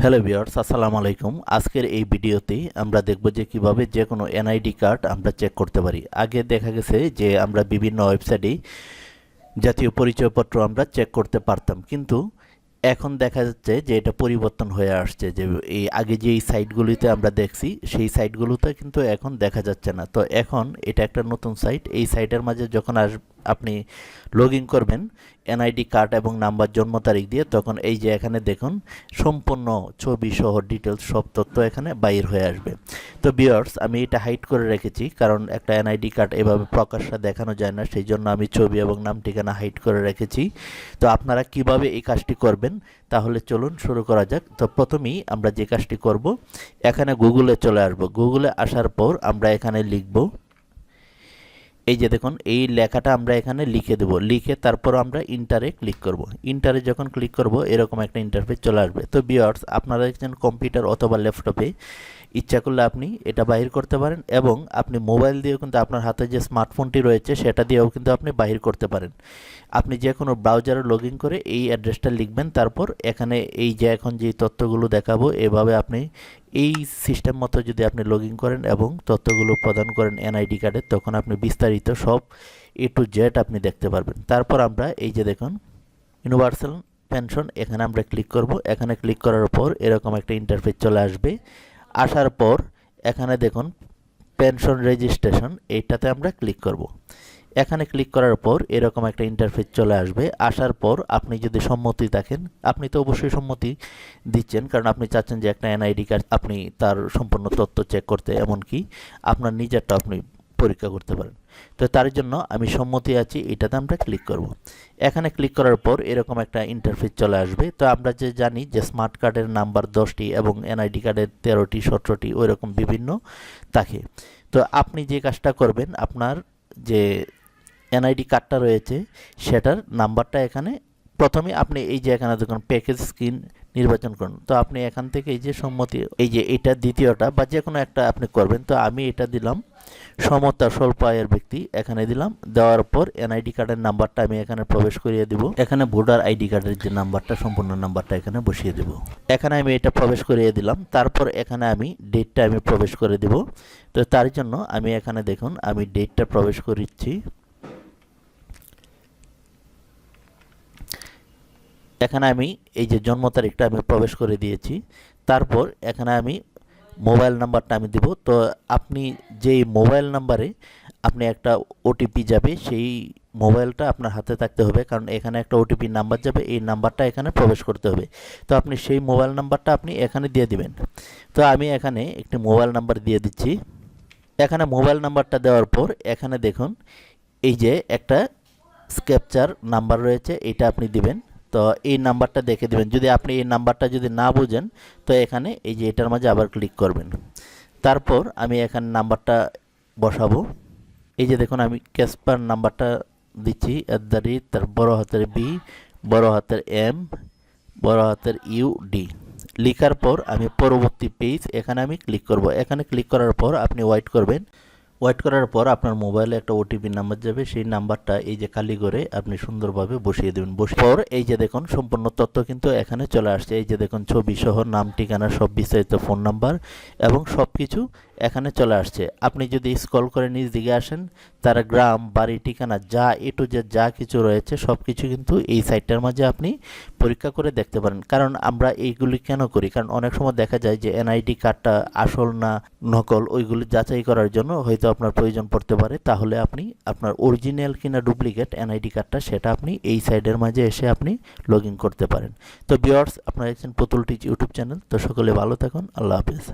Hello viewers, আসসালামু আলাইকুম। আজকের এই ভিডিওতে আমরা দেখব যে কিভাবে যে কোনো এনআইডি কার্ড আমরা চেক করতে পারি। আগে দেখা গেছে যে আমরা বিভিন্ন ওয়েবসাইটে জাতীয় পরিচয়পত্র আমরা চেক করতে পারতাম, কিন্তু এখন দেখা যাচ্ছে যে এটা পরিবর্তন হয়ে আসছে। যে এই আগে যে এই সাইটগুলিতে আমরা দেখছি সেই সাইটগুলোতে কিন্তু এখন দেখা যাচ্ছে না। তো এখন এটা একটা নতুন সাইট। এই সাইটের মাঝে যখন আপনি লগ ইন করবেন এনআইডি কার্ড এবং নাম্বার, জন্ম তারিখ দিয়ে, তখন এই যে এখানে দেখুন সম্পূর্ণ ছবি সহ ডিটেলস সব তথ্য এখানে বাইর হয়ে আসবে। তো ভিউয়ার্স, আমি এটা হাইড করে রেখেছি কারণ একটা এনআইডি কার্ড এভাবে প্রকাশ্যে দেখানো যায় না, সেই জন্য আমি ছবি এবং নাম ঠিকানা হাইড করে রেখেছি। তো আপনারা কিভাবে এই কাজটি করবেন তাহলে চলুন শুরু করা যাক। তো প্রথমেই আমরা যে কাজটি করব, এখানে গুগলে চলে আসব। গুগলে আসার পর আমরা এখানে লিখব, এই যে দেখুন এই লেখাটা আমরা এখানে লিখে দেব। লিখে তারপর আমরা ইন্টারে ক্লিক করব। ইন্টারে যখন ক্লিক করব এরকম একটা ইন্টারফেস চলে আসবে। তো ভিউয়ার্স, আপনারা দেখছেন কম্পিউটার অথবা ল্যাপটপে ইচ্ছা করলে আপনি এটা বাহির করতে পারেন, এবং আপনি মোবাইল দিয়েও কিন্তু আপনার হাতে যে স্মার্টফোনটি রয়েছে সেটা দিয়েও কিন্তু আপনি বাহির করতে পারেন। আপনি যে কোনো ব্রাউজারে লগ ইন করে এই অ্যাড্রেসটা লিখবেন, তারপর এখানে এই যে এখন যে তথ্যগুলো দেখাবো এভাবে আপনি এই সিস্টেম মতো যদি আপনি লগ ইন করেন এবং তথ্যগুলো প্রদান করেন এনআইডি কার্ডে, তখন আপনি বিস্তারিত সব এ টু জেড আপনি দেখতে পারবেন। তারপর আমরা এই যে দেখুন ইউনিভার্সাল পেনশন, এখানে আমরা ক্লিক করব। এখানে ক্লিক করার পর এরকম একটা ইন্টারফেস চলে আসবে। আসার পর এখানে দেখুন পেনশন রেজিস্ট্রেশন, এইটাতে আমরা ক্লিক করব। এখানে ক্লিক করার পর এরকম একটা ইন্টারফেস চলে আসবে। আসার পর আপনি যদি সম্মতি থাকেন, আপনি তো অবশ্যই সম্মতি দিচ্ছেন, কারণ আপনি চাচ্ছেন যে একটা এনআইডি কার্ড আপনি তার সম্পূর্ণ তথ্য চেক করতে, এমনকি আপনার নিজেরটা আপনি পরীক্ষা করতে পারেন। তো তার জন্য আমি সম্মতি আছি, এটাতে আমরা ক্লিক করব। এখানে ক্লিক করার পর এরকম একটা ইন্টারফেস চলে আসবে। তো আমরা যে জানি যে স্মার্ট কার্ডের নাম্বার 10টি এবং এনআইডি কার্ডের 13টি 17টি ওই রকম বিভিন্ন থাকে। তো আপনি যে কাজটা করবেন, আপনার যে এনআইডি কার্ডটা রয়েছে সেটার নাম্বারটা এখানে প্রথমে আপনি এই যে এখানে দেখুন প্যাকেজ স্ক্রিন নির্বাচন করুন। তো আপনি এখান থেকে এই যে সম্মতি, এই যে এটা দ্বিতীয়টা বা যে কোনো একটা আপনি করবেন। তো আমি এটা দিলাম সমতা স্বল্প আয়ের ব্যক্তি, এখানে দিলাম। দেওয়ার পর এনআইডি কার্ডের নাম্বারটা আমি এখানে প্রবেশ করিয়ে দিব। এখানে ভোটার আইডি কার্ডের যে নাম্বারটা সম্পূর্ণ নাম্বারটা এখানে বসিয়ে দেব। এখানে আমি এটা প্রবেশ করিয়ে দিলাম। তারপর এখানে আমি ডেটটা আমি প্রবেশ করে দিব। তো তার জন্য আমি এখানে দেখুন আমি ডেটটা প্রবেশ করিচ্ছি। এখানে আমি এই যে জন্ম তারিখটা আমি প্রবেশ করে দিয়েছি। তারপর এখানে আমি মোবাইল নাম্বারটা আমি দিব। তো আপনি যেই মোবাইল নাম্বারে আপনি একটা ওটিপি যাবে, সেই মোবাইলটা আপনার হাতে থাকতে হবে, কারণ এখানে একটা ওটিপি নাম্বার যাবে, এই নাম্বারটা এখানে প্রবেশ করতে হবে। তো আপনি সেই মোবাইল নাম্বারটা আপনি এখানে দিয়ে দিবেন। তো আমি এখানে একটি মোবাইল নাম্বার দিয়ে দিচ্ছি। এখানে মোবাইল নাম্বারটা দেওয়ার পর এখানে দেখুন এই যে একটা ক্যাপচার নাম্বার রয়েছে, এটা আপনি দিবেন। তো এই নাম্বারটা দেখে দিবেন। যদি আপনি এই নাম্বারটা যদি না বুঝেন তো এখানে এই যে এটার মাঝে আবার ক্লিক করবেন। তারপর আমি এখানে নাম্বারটা বসাবো। এই যে দেখুন আমি ক্যাসপার নাম্বারটা দিচ্ছি, তার বড় হাতের বি, বড় হাতের এম, বড় হাতের ইউ ডি। লিখার পর আমি পরবর্তী পেজ এখানে আমি ক্লিক করব। এখানে ক্লিক করার পর আপনি ওয়েট করবেন। ওয়েট করার পর আপনার মোবাইলে একটা ওটিপি নাম্বার যাবে, সেই নাম্বারটা এই যে কালি করে আপনি সুন্দরভাবে বসিয়ে দেবেন। বসার পর এই যে দেখুন সম্পূর্ণ তথ্য কিন্তু এখানে চলে আসছে। এই যে দেখুন ছবি সহ নাম, ঠিকানা, সব বিস্তারিত, ফোন নাম্বার এবং সব কিছু এখানে চলে আসছে। আপনি যদি স্ক্রল করে নিচ দিকে আসেন, তার গ্রাম, বাড়ি, ঠিকানা যা এ টু জেড যা কিছু রয়েছে সব কিছু কিন্তু এই সাইটটার মাঝে আপনি পরীক্ষা করে দেখতে পারেন। কারণ আমরা এইগুলি কেন করি, কারণ অনেক সময় দেখা যায় যে এনআইডি কার্ডটা আসল না নকল, ওইগুলি যাচাই করার জন্য হয়তো আপনার প্রয়োজন পড়তে পারে। তাহলে আপনি আপনার অরিজিনাল কিনা ডুপ্লিকেট এনআইডি কার্ডটা সেটা আপনি এই সাইডের মাঝে এসে আপনি লগ ইন করতে পারেন। তো ভিউয়ার্স, আপনারা দেখছেন পুতুল টিচ ইউটিউব চ্যানেল। তো সকলে ভালো থাকুন, আল্লাহ হাফেজ।